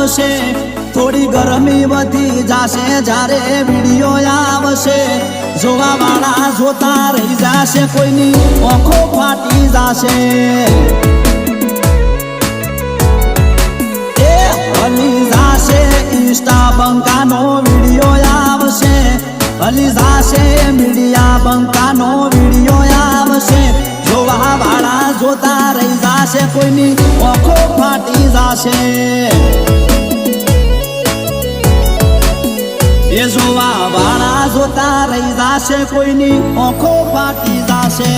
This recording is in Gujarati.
આવશે થોડી ગરમી વધી જાશે જ્યારે વિડિયો આવશે જોવા વાળા જોતા રહી જાશે કોઈની આંખો ફાટી જાશે એ હલી જાશે ઇન્સ્ટા બંકાનો વિડિયો આવશે હલી જાશે મીડિયા બંકાનો વિડિયો આવશે જોવા વાળા જોતા રહી જાશે કોઈની આંખો ફાટી જાશે એ જોવા વાળા જોતા રહી જાશે કોઈની આંખો ફાટી જાશે।